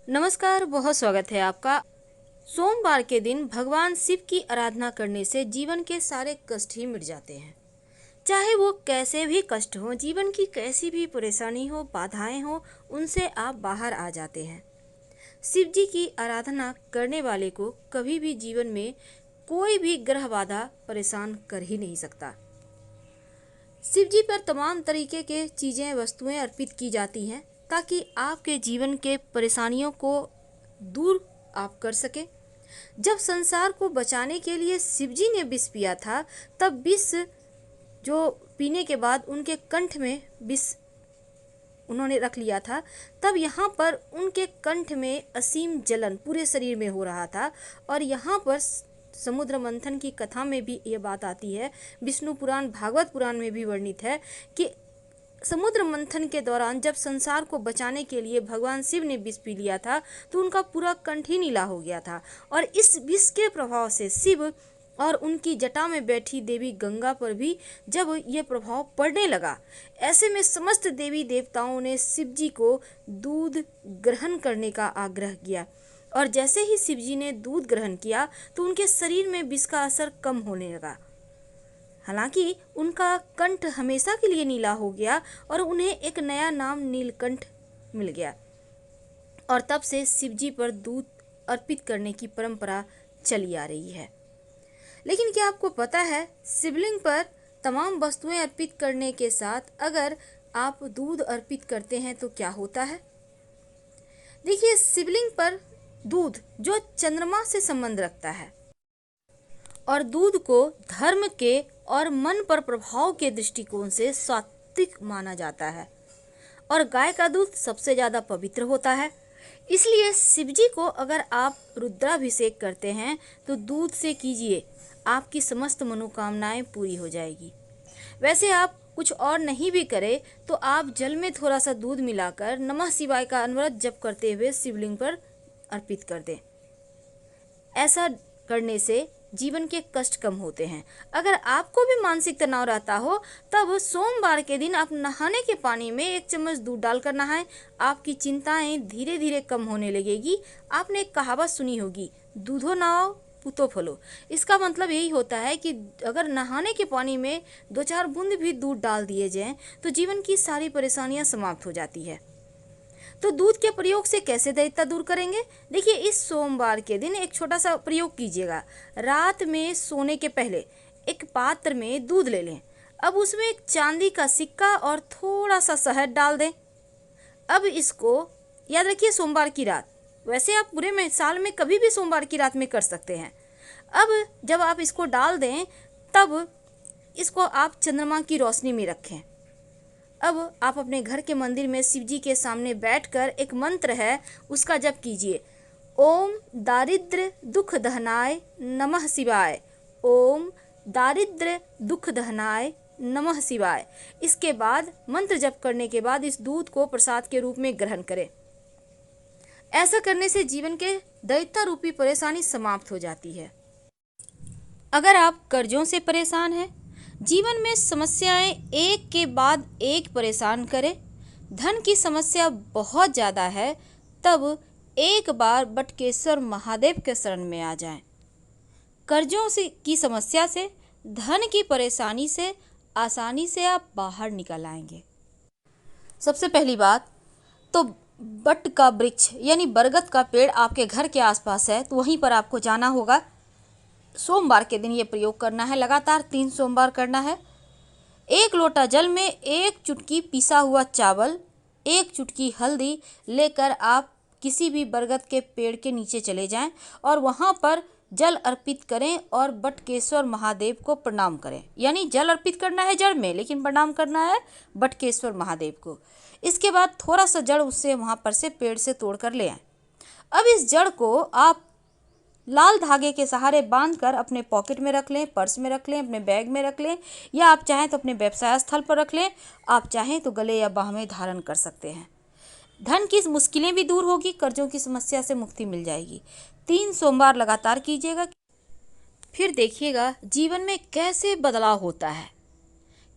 नमस्कार, बहुत स्वागत है आपका। सोमवार के दिन भगवान शिव की आराधना करने से जीवन के सारे कष्ट ही मिट जाते हैं। चाहे वो कैसे भी कष्ट हो, जीवन की कैसी भी परेशानी हो, बाधाएं हो, उनसे आप बाहर आ जाते हैं। शिव जी की आराधना करने वाले को कभी भी जीवन में कोई भी ग्रह बाधा परेशान कर ही नहीं सकता। शिव जी पर तमाम तरीके के चीज़ें, वस्तुएं अर्पित की जाती हैं ताकि आपके जीवन के परेशानियों को दूर आप कर सके। जब संसार को बचाने के लिए शिव जी ने विष पिया था, तब विष जो पीने के बाद उनके कंठ में विष उन्होंने रख लिया था, तब यहाँ पर उनके कंठ में असीम जलन पूरे शरीर में हो रहा था। और यहाँ पर समुद्र मंथन की कथा में भी ये बात आती है, विष्णु पुराण, भागवत पुराण में भी वर्णित है कि समुद्र मंथन के दौरान जब संसार को बचाने के लिए भगवान शिव ने विष पी लिया था, तो उनका पूरा कंठ ही नीला हो गया था। और इस विष के प्रभाव से शिव और उनकी जटा में बैठी देवी गंगा पर भी जब ये प्रभाव पड़ने लगा, ऐसे में समस्त देवी देवताओं ने शिव जी को दूध ग्रहण करने का आग्रह किया। और जैसे ही शिव जी ने दूध ग्रहण किया तो उनके शरीर में विष का असर कम होने लगा। हालांकि उनका कंठ हमेशा के लिए नीला हो गया और उन्हें एक नया नाम नीलकंठ मिल गया। और तब से शिव जी पर दूध अर्पित करने की परंपरा चली आ रही है। लेकिन क्या आपको पता है, शिवलिंग पर तमाम वस्तुएं अर्पित करने के साथ अगर आप दूध अर्पित करते हैं तो क्या होता है? देखिए, शिवलिंग पर दूध जो चंद्रमा से संबंध रखता है और दूध को धर्म के और मन पर प्रभाव के दृष्टिकोण से सात्विक माना जाता है। और गाय का दूध सबसे ज़्यादा पवित्र होता है। इसलिए शिव जी को अगर आप रुद्राभिषेक करते हैं तो दूध से कीजिए, आपकी समस्त मनोकामनाएं पूरी हो जाएगी। वैसे आप कुछ और नहीं भी करें तो आप जल में थोड़ा सा दूध मिलाकर नमः शिवाय का अनवरत जप करते हुए शिवलिंग पर अर्पित कर दें। ऐसा करने से जीवन के कष्ट कम होते हैं। अगर आपको भी मानसिक तनाव रहता हो, तब सोमवार के दिन आप नहाने के पानी में 1 चम्मच दूध डालकर नहाएं। आपकी चिंताएं धीरे धीरे कम होने लगेगी। आपने एक कहावत सुनी होगी, दूधो नहाओ पूतो फलो। इसका मतलब यही होता है कि अगर नहाने के पानी में 2-4 बूंद भी दूध डाल दिए जाएं तो जीवन की सारी परेशानियां समाप्त हो जाती है। तो दूध के प्रयोग से कैसे दैत्यता दूर करेंगे? देखिए, इस सोमवार के दिन एक छोटा सा प्रयोग कीजिएगा। रात में सोने के पहले एक पात्र में दूध ले लें। अब उसमें एक चांदी का सिक्का और थोड़ा सा शहद डाल दें। अब इसको याद रखिए, सोमवार की रात। वैसे आप पूरे में साल में कभी भी सोमवार की रात में कर सकते हैं। अब जब आप इसको डाल दें, तब इसको आप चंद्रमा की रोशनी में रखें। अब आप अपने घर के मंदिर में शिव जी के सामने बैठकर एक मंत्र है, उसका जप कीजिए। ओम दारिद्र दुख दहनाय नमः शिवाय। ओम दारिद्र दुख दहनाय नमः शिवाय। इसके बाद मंत्र जप करने के बाद इस दूध को प्रसाद के रूप में ग्रहण करें। ऐसा करने से जीवन के दैत्यता रूपी परेशानी समाप्त हो जाती है। अगर आप कर्जों से परेशान हैं, जीवन में समस्याएं एक के बाद एक परेशान करें, धन की समस्या बहुत ज़्यादा है, तब एक बार बटकेश्वर महादेव के शरण में आ जाएं। कर्जों से की समस्या से, धन की परेशानी से आसानी से आप बाहर निकल आएंगे। सबसे पहली बात तो बट का वृक्ष यानी बरगद का पेड़ आपके घर के आसपास है तो वहीं पर आपको जाना होगा। सोमवार के दिन ये प्रयोग करना है, लगातार 3 सोमवार करना है। 1 लोटा जल में 1 चुटकी पिसा हुआ चावल, 1 चुटकी हल्दी लेकर आप किसी भी बरगद के पेड़ के नीचे चले जाएं और वहां पर जल अर्पित करें और बटकेश्वर महादेव को प्रणाम करें। यानी जल अर्पित करना है जड़ में, लेकिन प्रणाम करना है बटकेश्वर महादेव को। इसके बाद थोड़ा सा जड़ उससे वहां पर से पेड़ से तोड़ कर ले आएं। अब इस जड़ को आप लाल धागे के सहारे बांधकर अपने पॉकेट में रख लें, पर्स में रख लें, अपने बैग में रख लें, या आप चाहें तो अपने व्यवसाय स्थल पर रख लें। आप चाहें तो गले या बाह में धारण कर सकते हैं। धन की मुश्किलें भी दूर होगी, कर्जों की समस्या से मुक्ति मिल जाएगी। 3 सोमवार लगातार कीजिएगा, फिर देखिएगा जीवन में कैसे बदलाव होता है,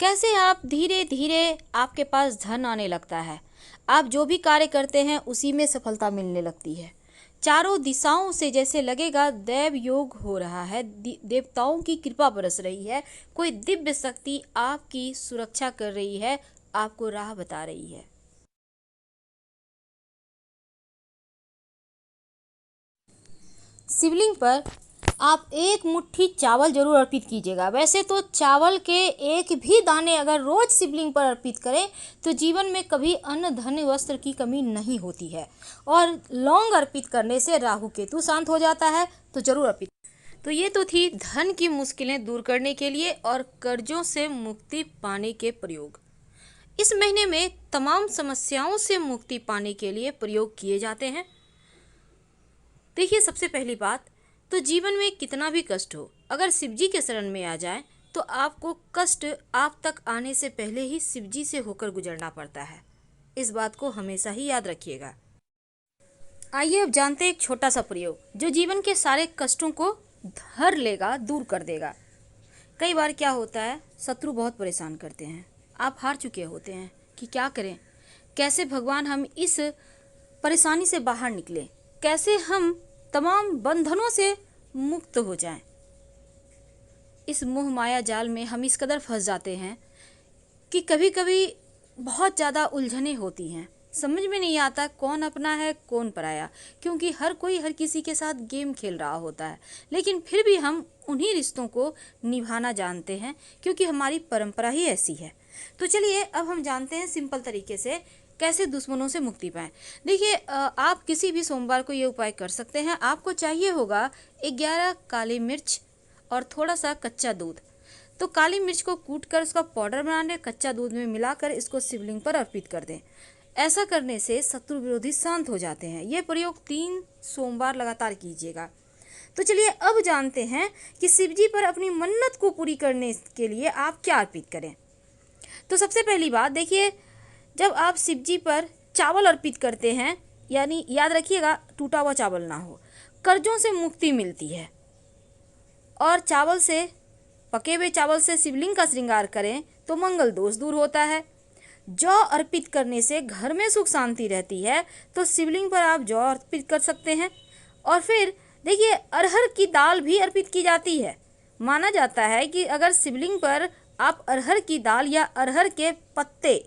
कैसे आप धीरे धीरे आपके पास धन आने लगता है। आप जो भी कार्य करते हैं उसी में सफलता मिलने लगती है। चारों दिशाओं से जैसे लगेगा दैव योग हो रहा है, देवताओं की कृपा बरस रही है, कोई दिव्य शक्ति आपकी सुरक्षा कर रही है, आपको राह बता रही है। शिवलिंग पर आप एक मुट्ठी चावल जरूर अर्पित कीजिएगा। वैसे तो चावल के एक भी दाने अगर रोज शिवलिंग पर अर्पित करें तो जीवन में कभी अन्न धन वस्त्र की कमी नहीं होती है। और लौंग अर्पित करने से राहु केतु शांत हो जाता है, तो जरूर अर्पित। तो ये तो थी धन की मुश्किलें दूर करने के लिए और कर्जों से मुक्ति पाने के प्रयोग। इस महीने में तमाम समस्याओं से मुक्ति पाने के लिए प्रयोग किए जाते हैं। देखिए, सबसे पहली बात तो जीवन में कितना भी कष्ट हो, अगर शिवजी के शरण में आ जाए तो आपको कष्ट आप तक आने से पहले ही शिवजी से होकर गुजरना पड़ता है। इस बात को हमेशा ही याद रखिएगा। आइए अब जानते हैं एक छोटा सा प्रयोग जो जीवन के सारे कष्टों को धर लेगा, दूर कर देगा। कई बार क्या होता है, शत्रु बहुत परेशान करते हैं, आप हार चुके होते हैं कि क्या करें, कैसे भगवान हम इस परेशानी से बाहर निकलें, कैसे हम तमाम बंधनों से मुक्त हो जाएं। इस मोह माया जाल में हम इस कदर फंस जाते हैं कि कभी कभी बहुत ज़्यादा उलझने होती हैं, समझ में नहीं आता कौन अपना है कौन पराया, क्योंकि हर कोई हर किसी के साथ गेम खेल रहा होता है। लेकिन फिर भी हम उन्हीं रिश्तों को निभाना जानते हैं क्योंकि हमारी परंपरा ही ऐसी है। तो चलिए अब हम जानते हैं सिंपल तरीके से कैसे दुश्मनों से मुक्ति पाएं। देखिए, आप किसी भी सोमवार को ये उपाय कर सकते हैं। आपको चाहिए होगा 11 काली मिर्च और थोड़ा सा कच्चा दूध। तो काली मिर्च को कूट कर उसका पाउडर बना लें, कच्चा दूध में मिलाकर इसको शिवलिंग पर अर्पित कर दें। ऐसा करने से शत्रु विरोधी शांत हो जाते हैं। ये प्रयोग 3 सोमवार लगातार कीजिएगा। तो चलिए अब जानते हैं कि शिवजी पर अपनी मन्नत को पूरी करने के लिए आप क्या अर्पित करें। तो सबसे पहली बात देखिए, जब आप शिवजी पर चावल अर्पित करते हैं, यानी याद रखिएगा टूटा हुआ चावल ना हो, कर्जों से मुक्ति मिलती है। और चावल से, पके हुए चावल से शिवलिंग का श्रृंगार करें तो मंगल दोष दूर होता है। जौ अर्पित करने से घर में सुख शांति रहती है, तो शिवलिंग पर आप जौ अर्पित कर सकते हैं। और फिर देखिए, अरहर की दाल भी अर्पित की जाती है। माना जाता है कि अगर शिवलिंग पर आप अरहर की दाल या अरहर के पत्ते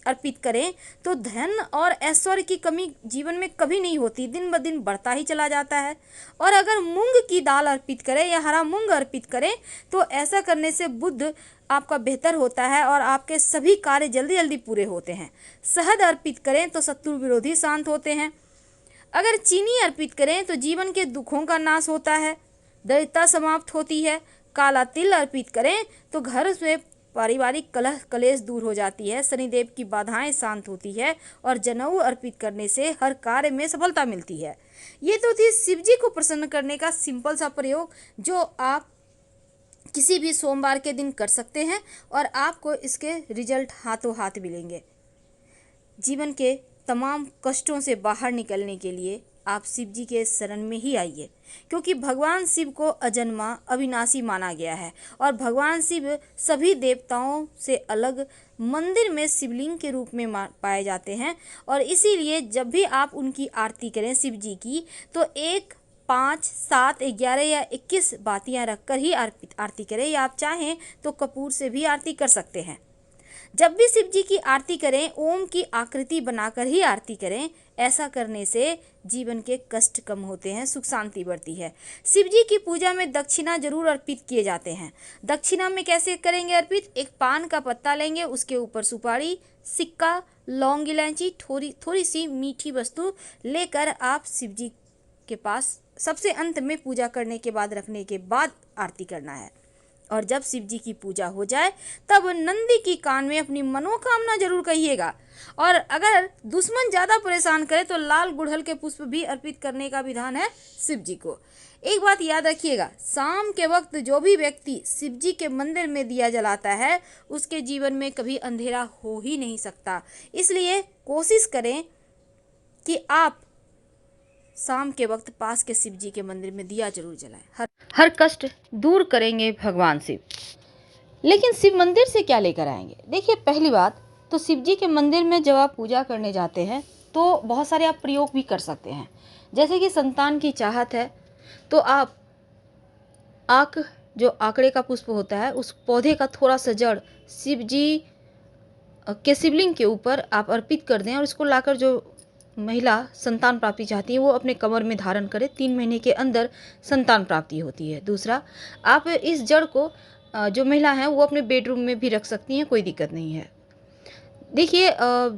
अर्पित करें तो धन और ऐश्वर्य की कमी जीवन में कभी नहीं होती, दिन ब दिन बढ़ता ही चला जाता है। और अगर मूंग की दाल अर्पित करें या हरा मूंग अर्पित करें तो ऐसा करने से बुद्ध आपका बेहतर होता है और आपके सभी कार्य जल्दी जल्दी पूरे होते हैं। शहद अर्पित करें तो शत्रु विरोधी शांत होते हैं। अगर चीनी अर्पित करें तो जीवन के दुखों का नाश होता है, दरिद्रता समाप्त होती है। काला तिल अर्पित करें तो घर में पारिवारिक कलह कलेश दूर हो जाती है, शनिदेव की बाधाएं शांत होती है और जनेऊ अर्पित करने से हर कार्य में सफलता मिलती है। ये तो थी शिवजी को प्रसन्न करने का सिंपल सा प्रयोग जो आप किसी भी सोमवार के दिन कर सकते हैं और आपको इसके रिजल्ट हाथों हाथ मिलेंगे। जीवन के तमाम कष्टों से बाहर निकलने के लिए आप शिव जी के शरण में ही आइए, क्योंकि भगवान शिव को अजन्मा अविनाशी माना गया है और भगवान शिव सभी देवताओं से अलग मंदिर में शिवलिंग के रूप में पाए जाते हैं। और इसीलिए जब भी आप उनकी आरती करें शिव जी की, तो 1, 5, 7, 11 या 21 बातियां रखकर ही आरती करें, या आप चाहें तो कपूर से भी आरती कर सकते हैं। जब भी शिव जी की आरती करें ओम की आकृति बनाकर ही आरती करें। ऐसा करने से जीवन के कष्ट कम होते हैं, सुख शांति बढ़ती है। शिव जी की पूजा में दक्षिणा जरूर अर्पित किए जाते हैं। दक्षिणा में कैसे करेंगे अर्पित? एक पान का पत्ता लेंगे, उसके ऊपर सुपारी, सिक्का, लौंग, इलायची, थोड़ी सी मीठी वस्तु लेकर आप शिव जी के पास सबसे अंत में पूजा करने के बाद रखने के बाद आरती करना है। और जब शिव जी की पूजा हो जाए तब नंदी की कान में अपनी मनोकामना जरूर कहिएगा। और अगर दुश्मन ज़्यादा परेशान करे तो लाल गुड़हल के पुष्प भी अर्पित करने का विधान है शिव जी को। एक बात याद रखिएगा, शाम के वक्त जो भी व्यक्ति शिव जी के मंदिर में दिया जलाता है उसके जीवन में कभी अंधेरा हो ही नहीं सकता। इसलिए कोशिश करें कि आप शाम के वक्त पास के शिव जी के मंदिर में दिया जरूर जलाएं। हर कष्ट दूर करेंगे भगवान शिव। लेकिन शिव मंदिर से क्या लेकर आएंगे? देखिए, पहली बात, तो शिव जी के मंदिर में जब आप पूजा करने जाते हैं तो बहुत सारे आप प्रयोग भी कर सकते हैं। जैसे कि संतान की चाहत है तो आप जो आंकड़े का पुष्प होता है उस पौधे का थोड़ा सा जड़ शिव जी के शिवलिंग के ऊपर आप अर्पित कर दें और इसको लाकर जो महिला संतान प्राप्ति चाहती है वो अपने कमर में धारण करे। 3 महीने के अंदर संतान प्राप्ति होती है। दूसरा, आप इस जड़ को जो महिला हैं वो अपने बेडरूम में भी रख सकती हैं, कोई दिक्कत नहीं है। देखिए,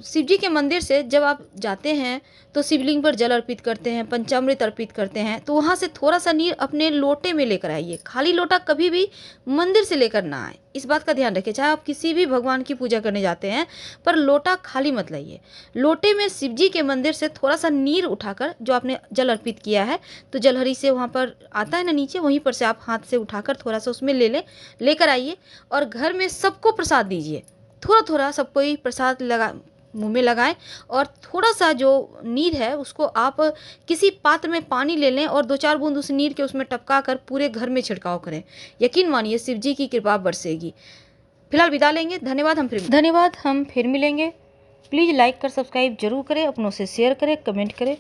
शिव जी के मंदिर से जब आप जाते हैं तो शिवलिंग पर जल अर्पित करते हैं, पंचामृत अर्पित करते हैं, तो वहाँ से थोड़ा सा नीर अपने लोटे में लेकर आइए। खाली लोटा कभी भी मंदिर से लेकर ना आए, इस बात का ध्यान रखिए। चाहे आप किसी भी भगवान की पूजा करने जाते हैं पर लोटा खाली मत लाइए। लोटे में शिव जी के मंदिर से थोड़ा सा नीर उठाकर जो आपने जल अर्पित किया है, तो जलहरी से वहाँ पर आता है ना नीचे, वहीं पर से आप हाथ से उठाकर थोड़ा सा उसमें लेकर आइए और घर में सबको प्रसाद दीजिए। थोड़ा थोड़ा सबको ही प्रसाद मुंह में लगाएं और थोड़ा सा जो नीर है उसको आप किसी पात्र में पानी ले लें और 2-4 बूंद उस नीर के उसमें टपका कर पूरे घर में छिड़काव करें। यकीन मानिए शिव जी की कृपा बरसेगी। फिलहाल विदा लेंगे। धन्यवाद। हम फिर मिलेंगे। प्लीज़ लाइक कर सब्सक्राइब जरूर करें, अपनों से शेयर करें, कमेंट करें।